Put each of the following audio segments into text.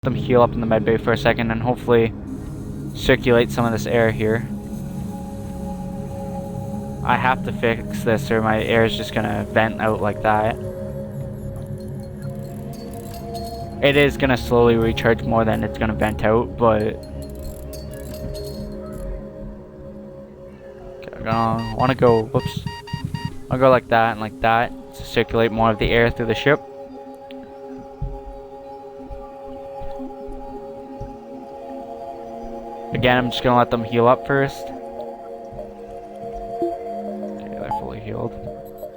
them heal up in the med bay for a second and hopefully circulate some of this air here. I have to fix this or my air is just gonna vent out like that. It is gonna slowly recharge more than it's gonna vent out, but I want to go, whoops, I'll go like that and like that to circulate more of the air through the ship. Again, I'm just gonna let them heal up first. Okay, they're fully healed.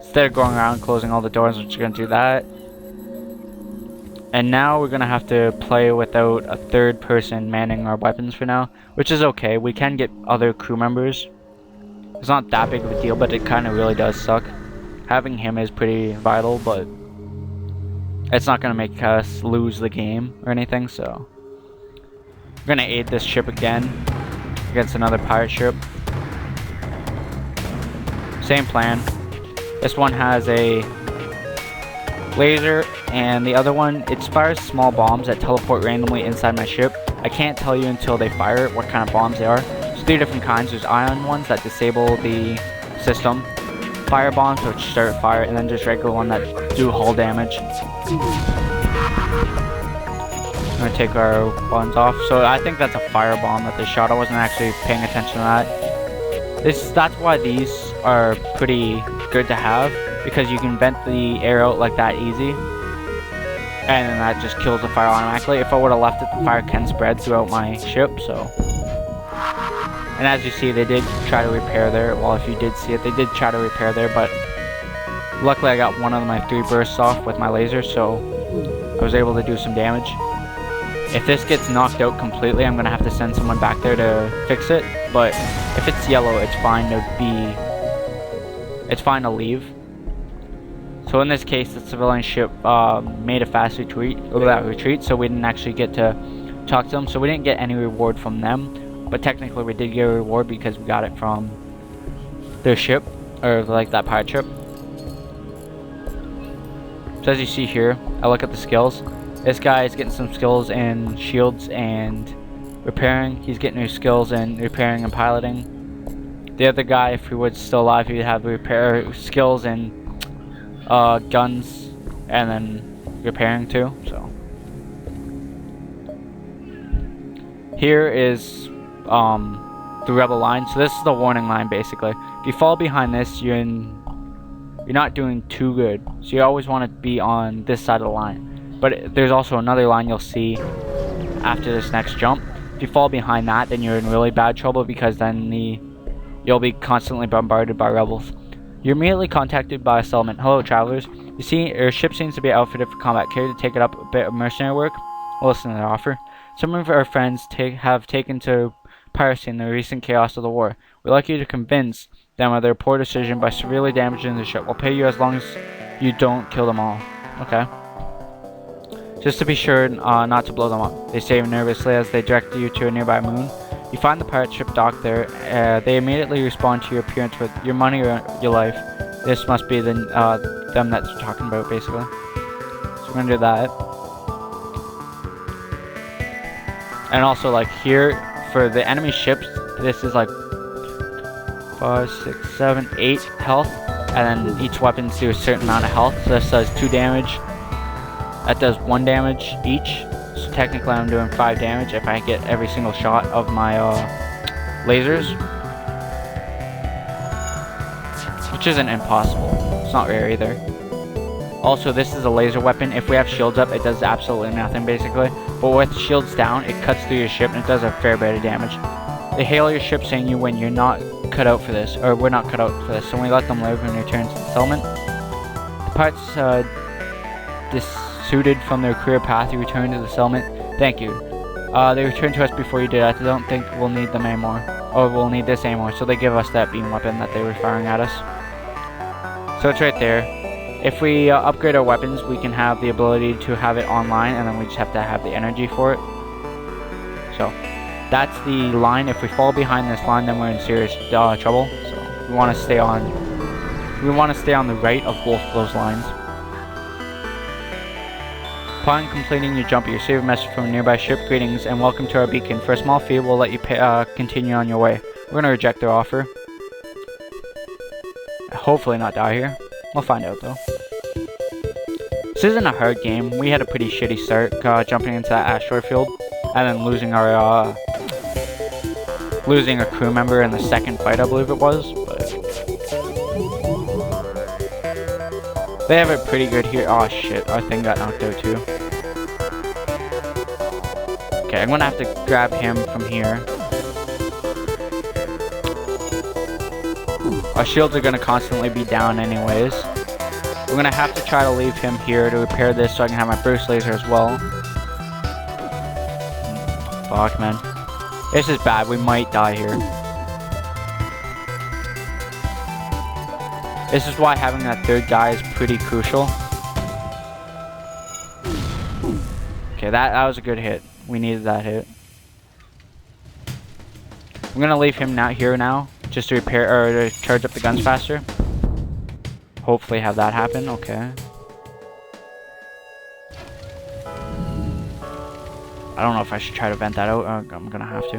Instead of going around closing all the doors, I'm just gonna do that. And now we're gonna have to play without a third person manning our weapons for now, which is okay. We can get other crew members. It's not that big of a deal, but it kind of really does suck. Having him is pretty vital, but it's not going to make us lose the game or anything, so we're going to aid this ship again against another pirate ship. Same plan. This one has a laser, and the other one, it fires small bombs that teleport randomly inside my ship. I can't tell you until they fire it what kind of bombs they are. There's 3 different kinds. There's ion ones that disable the system, fire bombs which start fire, and then just regular one that do hull damage. I'm gonna take our ones off. So I think that's a fire bomb that they shot. I wasn't actually paying attention to that. That's why these are pretty good to have, because you can vent the air out like that easy, and then that just kills the fire automatically. If I would have left it, the fire can spread throughout my ship, so. And as you see, they did try to repair there. Well, if you did see it, they did try to repair there, but luckily I got one of my 3 bursts off with my laser, so I was able to do some damage. If this gets knocked out completely, I'm gonna have to send someone back there to fix it, but if it's yellow, it's fine to leave. So in this case, the civilian ship made a fast retreat, so we didn't actually get to talk to them, so we didn't get any reward from them. But technically we did get a reward because we got it from their ship, or like that pirate ship. So as you see here, I look at the skills. This guy is getting some skills in shields and repairing. He's getting new skills in repairing and piloting. The other guy, if he was still alive, he would have repair skills in guns and then repairing too. So here is the rebel line. So this is the warning line basically. If you fall behind this, you're not doing too good. So you always want to be on this side of the line. But there's also another line you'll see after this next jump. If you fall behind that, then you're in really bad trouble, because then you'll be constantly bombarded by rebels. You're immediately contacted by a settlement. Hello, travelers. You see, your ship seems to be outfitted for combat. Care to take it up a bit of mercenary work? We'll listen to their offer. Some of our friends have taken to piracy in the recent chaos of the war. We'd like you to convince them of their poor decision by severely damaging the ship. We'll pay you as long as you don't kill them all. Okay. Just to be sure not to blow them up. They say nervously as they direct you to a nearby moon. You find the pirate ship docked there. They immediately respond to your appearance with your money or your life. This must be them that you're talking about, basically. So we're gonna do that. And also, like here, for the enemy ships, this is like 5, 6, 7, 8 health, and then each weapons do a certain amount of health. So this does 2 damage. That does 1 damage each. So technically I'm doing 5 damage if I get every single shot of my lasers. Which isn't impossible. It's not rare either. Also, this is a laser weapon. If we have shields up, it does absolutely nothing basically. But with shields down, it cuts through your ship and it does a fair bit of damage. They hail your ship saying you win. You're not cut out for this. Or we're not cut out for this. So we let them live and return to the settlement. The pirates suited from their career path, you return to the settlement. Thank you. They returned to us before you did. I don't think we'll need them anymore. Or we'll need this anymore. So they give us that beam weapon that they were firing at us. So it's right there. If we upgrade our weapons, we can have the ability to have it online, and then we just have to have the energy for it. So that's the line. If we fall behind this line, then we're in serious trouble. So we want to stay on. We want to stay on the right of both those lines. Upon completing your jump, you receive a message from a nearby ship. Greetings and welcome to our beacon. For a small fee, we'll let you continue on your way. We're going to reject their offer. Hopefully not die here. We'll find out though. This isn't a hard game. We had a pretty shitty start jumping into that asteroid field and then losing our losing a crew member in the second fight, I believe it was. But they have it pretty good here. Oh shit, our thing got knocked out too. Okay, I'm gonna have to grab him from here. Our shields are gonna constantly be down anyways. We're gonna have to try to leave him here to repair this so I can have my burst laser as well. Fuck, man. This is bad. We might die here. This is why having that third guy is pretty crucial. Okay, that was a good hit. We needed that hit. I'm gonna leave him here now, just to repair or to charge up the guns faster. Hopefully have that happen. Okay. I don't know if I should try to vent that out. I'm gonna have to.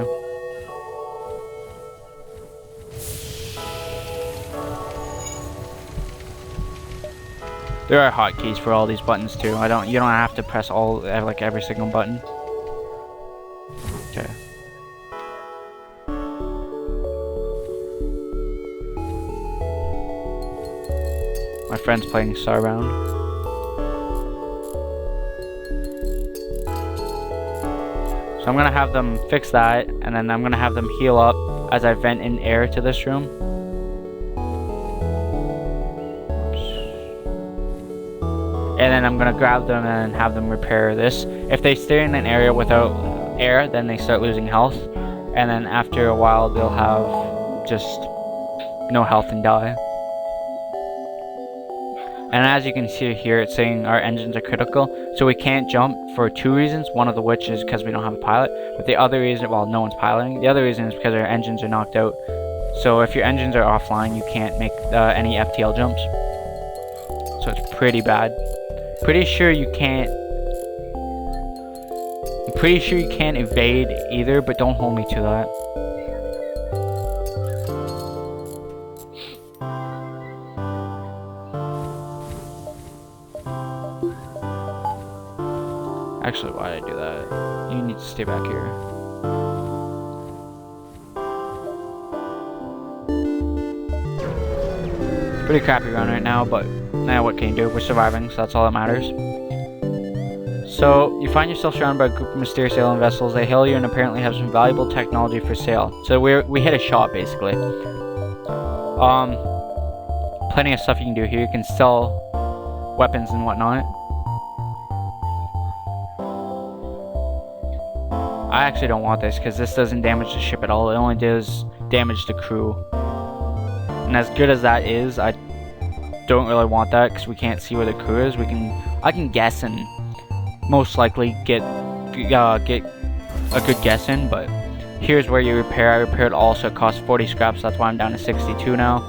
There are hotkeys for all these buttons too. You don't have to press like every single button. Okay. My friend's playing Starbound. So I'm gonna have them fix that, and then I'm gonna have them heal up as I vent in air to this room. And then I'm gonna grab them and have them repair this. If they stay in an area without air, then they start losing health. And then after a while, they'll have just no health and die. And as you can see here, it's saying our engines are critical. So we can't jump for two reasons. One of which is because we don't have a pilot. But the other reason, well, no one's piloting. The other reason is because our engines are knocked out. So if your engines are offline, you can't make any FTL jumps. So it's pretty bad. Pretty sure you can't. I'm pretty sure you can't evade either, but don't hold me to that. Actually, why did I do that? You need to stay back here. Pretty crappy run right now, but now what can you do? We're surviving, so that's all that matters. So, you find yourself surrounded by a group of mysterious alien vessels. They hail you and apparently have some valuable technology for sale. So we hit a shot, basically. Plenty of stuff you can do here. You can sell weapons and whatnot. I actually don't want this because this doesn't damage the ship at all. It only does damage the crew. And as good as that is, I don't really want that because we can't see where the crew is. I can guess and most likely get a good guess in, but here's where you repair. I repaired also. It costs 40 scraps. That's why I'm down to 62 now.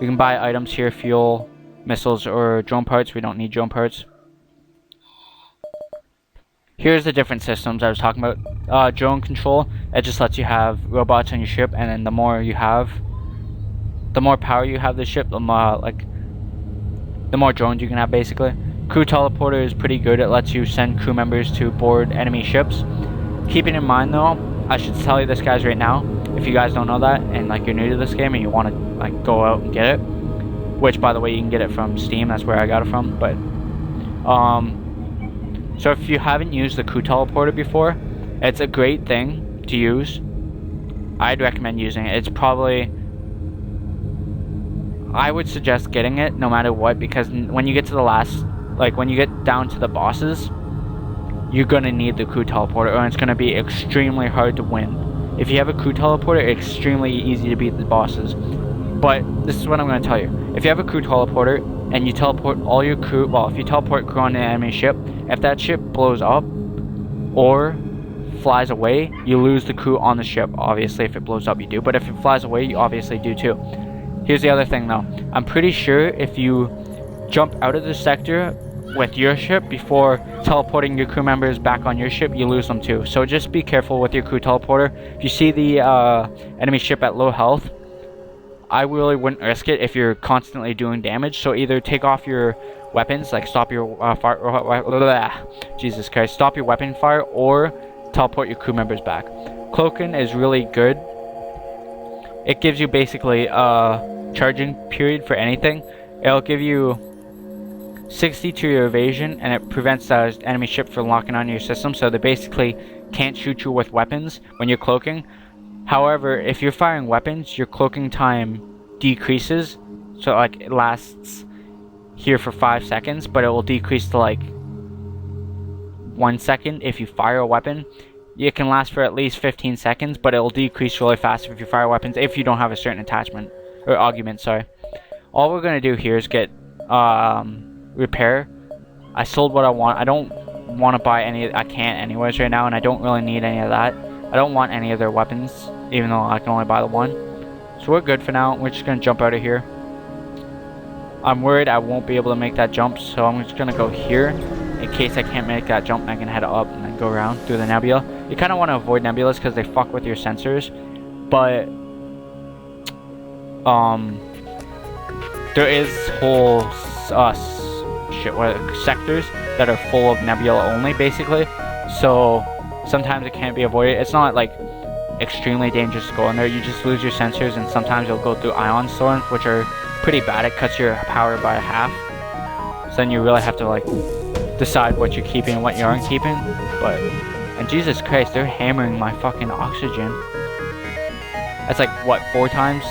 We can buy items here: fuel, missiles, or drone parts. We don't need drone parts. Here's the different systems I was talking about. Drone control, it just lets you have robots on your ship, and then the more you have, the more power you have the ship, the more drones you can have, basically. Crew teleporter is pretty good. It lets you send crew members to board enemy ships. Keeping in mind though, I should tell you this guys right now, if you guys don't know that, and like you're new to this game and you want to like go out and get it, which by the way you can get it from Steam, that's where I got it from, but so if you haven't used the crew teleporter before, it's a great thing to use. I'd recommend using it. It's probably, I would suggest getting it no matter what, because when you get to the last, like when you get down to the bosses, you're gonna need the crew teleporter, or it's gonna be extremely hard to win. If you have a crew teleporter, it's extremely easy to beat the bosses. But this is what I'm gonna tell you. If you have a crew teleporter and you teleport all your crew, well, if you teleport crew on an enemy ship, if that ship blows up or flies away, you lose the crew on the ship. Obviously, if it blows up, you do. But if it flies away, you obviously do too. Here's the other thing though. I'm pretty sure if you jump out of the sector with your ship, before teleporting your crew members back on your ship, you lose them too. So just be careful with your crew teleporter. If you see the enemy ship at low health, I really wouldn't risk it if you're constantly doing damage. So either take off your weapons, like stop your fire, Jesus Christ, stop your weapon fire, or teleport your crew members back. Cloaking is really good. It gives you basically a charging period for anything. It'll give you 60 to your evasion, and it prevents the enemy ship from locking on your system, so they basically can't shoot you with weapons when you're cloaking. However, if you're firing weapons, your cloaking time decreases, so like it lasts here for 5 seconds, but it will decrease to like 1 second if you fire a weapon. It can last for at least 15 seconds, but it will decrease really fast if you fire weapons, if you don't have a certain attachment or augment. Sorry. All we're gonna do here is get repair. I sold what I want. I don't want to buy any. I can't anyways right now, and I don't really need any of that. I don't want any of their weapons, even though I can only buy the one. So we're good for now. We're just gonna jump out of here. I'm worried I won't be able to make that jump, so I'm just gonna go here in case I can't make that jump. I can head up and then go around through the nebula. You kind of want to avoid nebulas because they fuck with your sensors, but there is whole sectors that are full of nebula only, basically. So sometimes it can't be avoided. It's not like extremely dangerous to go in there. You just lose your sensors, and sometimes you'll go through ion storms, which are pretty bad. It cuts your power by half. So then you really have to like decide what you're keeping and what you aren't keeping. And Jesus Christ, they're hammering my fucking oxygen. That's like what, 4 times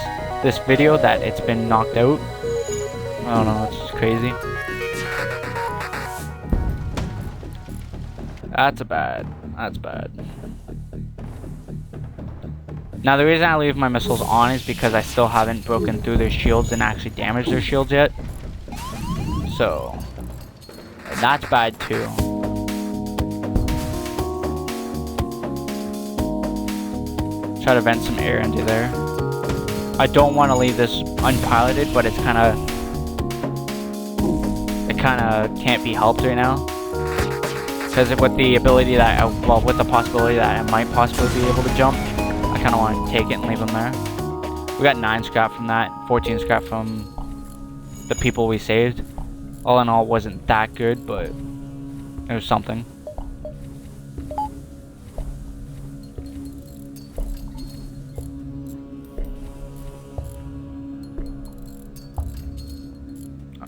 this video that it's been knocked out. I don't know, it's just crazy. That's bad. Now the reason I leave my missiles on is because I still haven't broken through their shields and actually damaged their shields yet. So that's bad too. Try to vent some air into there. I don't want to leave this unpiloted, but it kind of can't be helped right now. Because with the ability that, with the possibility that I might possibly be able to jump, I kind of want to take it and leave them there. We got 9 scrap from that, 14 scrap from the people we saved. All in all, wasn't that good, but it was something.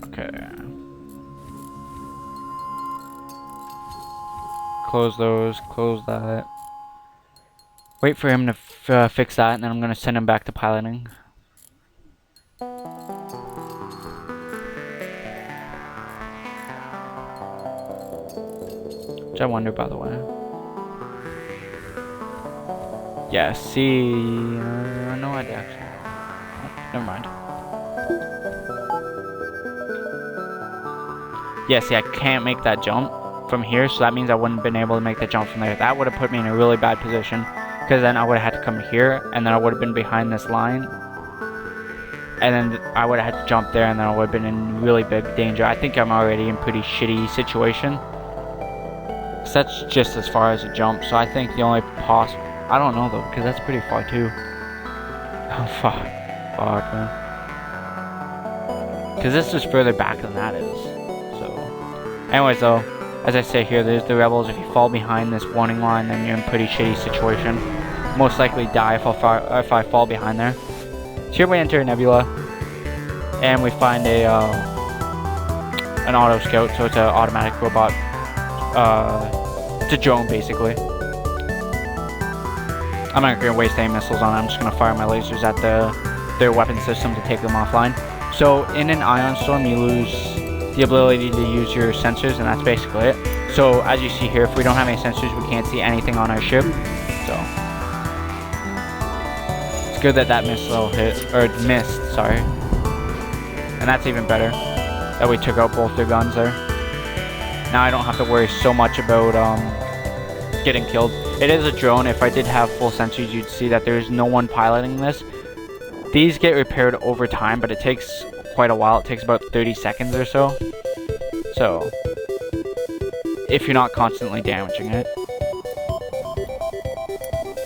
Okay. Close those, close that. Wait for him to fix that, and then I'm going to send him back to piloting. Which I wonder, by the way. Yeah, see... no, I did actually. Oh, never mind. Yeah, see, I can't make that jump from here, so that means I wouldn't have been able to make the jump from there. That would have put me in a really bad position, because then I would have had to come here, and then I would have been behind this line, and then I would have had to jump there, and then I would have been in really big danger. I think I'm already in pretty shitty situation. So that's just as far as a jump, so I think the only possible... I don't know though, because that's pretty far too. Oh fuck. Fuck, man. Because this is further back than that is. So, anyways though, as I say here, there's the rebels. If you fall behind this warning line, then you're in a pretty shitty situation. Most likely die if I fall behind there. So here we enter a nebula, and we find a an auto scout, so it's an automatic robot. It's a drone basically. I'm not gonna waste any missiles on it. I'm just gonna fire my lasers at their weapon system to take them offline. So in an ion storm, you lose the ability to use your sensors, and that's basically it. So as you see here, if we don't have any sensors, we can't see anything on our ship. So it's good that that missile hit, or missed, sorry. And that's even better, that we took out both their guns there. Now I don't have to worry so much about getting killed. It is a drone. If I did have full sensors, you'd see that there's no one piloting this. These get repaired over time, but it takes quite a while. It takes about 30 seconds or so. So if you're not constantly damaging it.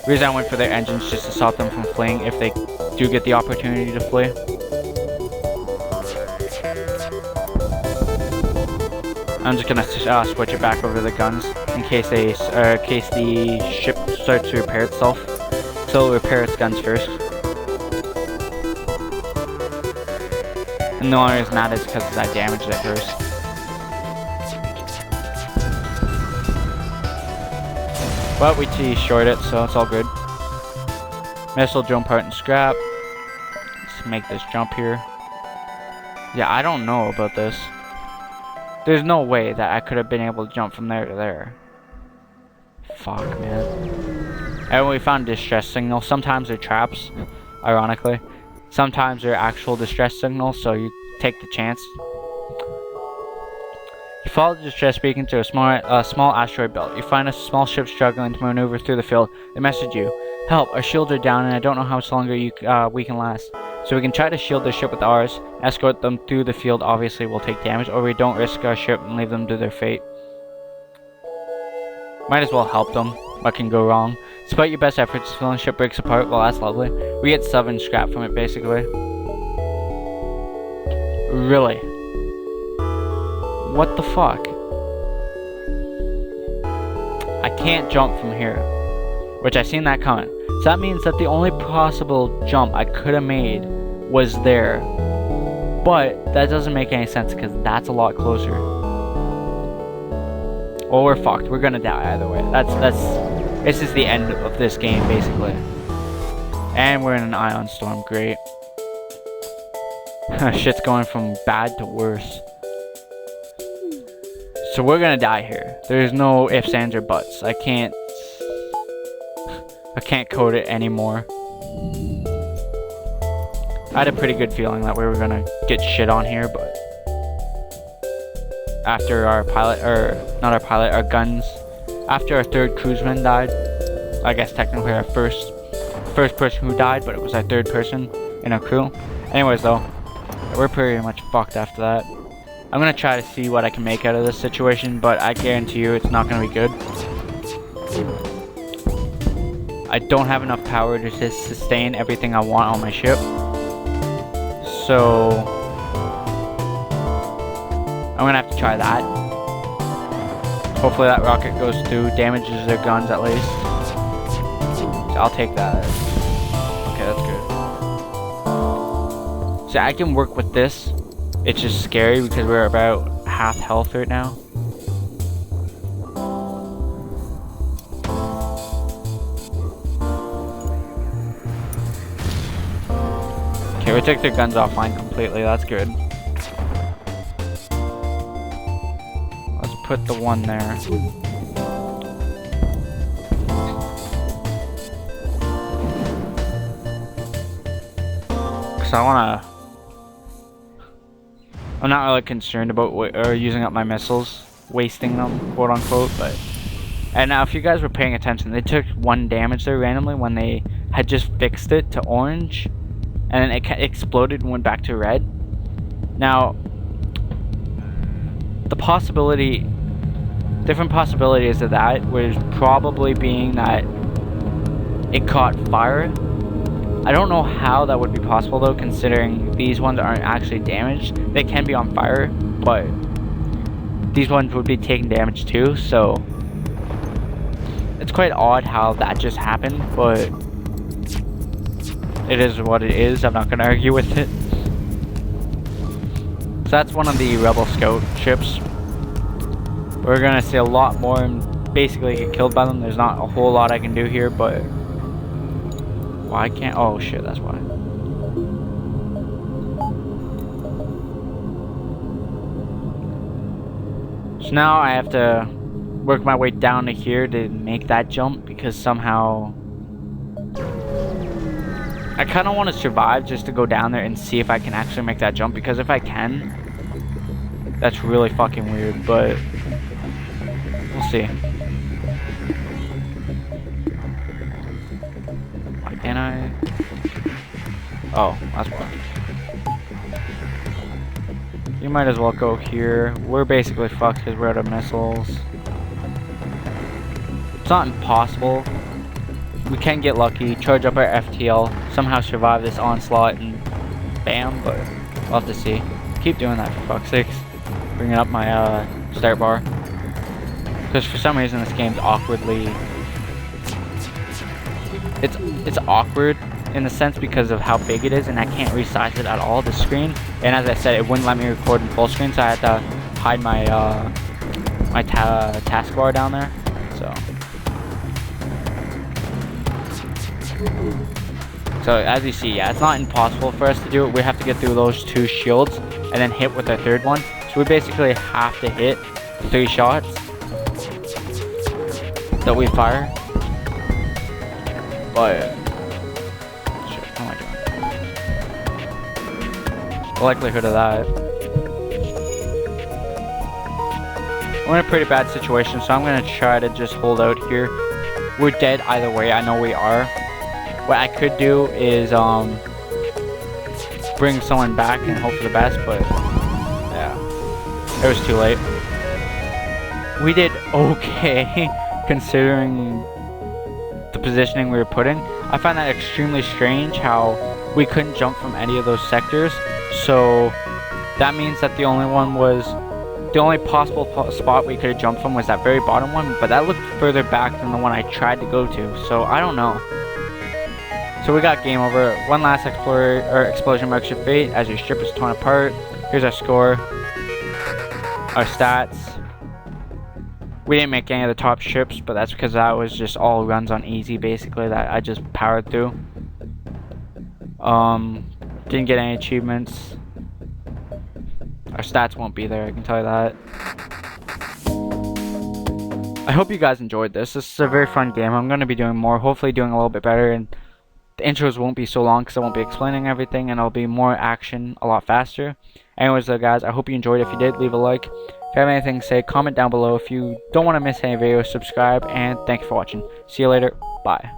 The reason I went for their engines just to stop them from fleeing if they do get the opportunity to flee. I'm just gonna switch it back over to the guns in case the ship starts to repair itself. So it'll repair its guns first. And the only reason that is because I damaged it first. But we T-short it, so it's all good. Missile jump part and scrap. Let's make this jump here. Yeah, I don't know about this. There's no way that I could have been able to jump from there to there. Fuck, man. And we found distress signals. Sometimes they're traps, ironically. Sometimes they're actual distress signals, so you take the chance. You follow the distress beacon to a small asteroid belt. You find a small ship struggling to maneuver through the field. They message you, "Help, our shields are down and I don't know how much longer we can last. So we can try to shield their ship with ours, escort them through the field, obviously we'll take damage, or we don't risk our ship and leave them to their fate. Might as well help them. What can go wrong? Despite your best efforts, the ship breaks apart. Well, that's lovely. We get 7 scrap from it, basically. Really? What the fuck? I can't jump from here. Which I seen that coming. So that means that the only possible jump I could have made was there. But that doesn't make any sense because that's a lot closer. Well, we're fucked. We're gonna die either way. This is the end of this game, basically. And we're in an ion storm. Great. Shit's going from bad to worse. So we're gonna die here. There's no ifs, ands, or buts. I can't code it anymore. I had a pretty good feeling that we were gonna get shit on here, but after our pilot, or not our pilot, our guns, after our 3rd cruiseman died, I guess technically our first person who died, but it was our 3rd person in our crew. Anyways though, we're pretty much fucked after that. I'm gonna try to see what I can make out of this situation, but I guarantee you it's not gonna be good. I don't have enough power to just sustain everything I want on my ship. So I'm gonna have to try that. Hopefully that rocket goes through, damages their guns at least. So I'll take that. Okay, that's good. So I can work with this. It's just scary because we're about half health right now. Okay, we took their guns offline completely, that's good. Let's put the one there. Cause I'm not really concerned about using up my missiles, wasting them, quote unquote, but... And now if you guys were paying attention, they took 1 damage there randomly when they had just fixed it to orange. And then it exploded and went back to red. Now, different possibilities of that was probably being that it caught fire. I don't know how that would be possible though, considering these ones aren't actually damaged. They can be on fire, but these ones would be taking damage too, so it's quite odd how that just happened, but it is what it is. I'm not going to argue with it. So that's one of the Rebel Scout ships. We're going to see a lot more and basically get killed by them. There's not a whole lot I can do here, but... Why can't... Oh shit, that's why. So now I have to work my way down to here to make that jump because somehow... I kind of want to survive just to go down there and see if I can actually make that jump, because if I can, that's really fucking weird, but we'll see. Why can't I? Oh, that's why. You might as well go here. We're basically fucked because we're out of missiles. It's not impossible. We can get lucky, charge up our FTL, somehow survive this onslaught, and bam, but we'll have to see. Keep doing that for fuck's sakes. Bringing up my start bar. Because for some reason this game's awkwardly... It's awkward in the sense because of how big it is, and I can't resize it at all, the screen. And as I said, it wouldn't let me record in full screen, so I had to hide my taskbar down there. So as you see, yeah, it's not impossible for us to do it. We have to get through those 2 shields and then hit with our 3rd one. So we basically have to hit 3 shots that we fire. But shit, how am I doing? The likelihood of that. We're in a pretty bad situation, so I'm gonna try to just hold out here. We're dead either way, I know we are. What I could do is bring someone back and hope for the best, but yeah, it was too late. We did okay considering the positioning we were put in. I find that extremely strange how we couldn't jump from any of those sectors, so that means that the only possible spot we could have jumped from was that very bottom one, but that looked further back than the one I tried to go to, so I don't know. So we got game over. One last explosion marks your fate as your ship is torn apart. Here's our score, our stats. We didn't make any of the top ships, but that's because that was just all runs on easy basically that I just powered through. Didn't get any achievements. Our stats won't be there, I can tell you that. I hope you guys enjoyed this. This is a very fun game. I'm going to be doing more, hopefully doing a little bit better, and the intros won't be so long because I won't be explaining everything, and it'll be more action a lot faster. Anyways though guys, I hope you enjoyed. If you did, leave a like. If you have anything to say, comment down below. If you don't want to miss any videos, subscribe, and thank you for watching. See you later. Bye.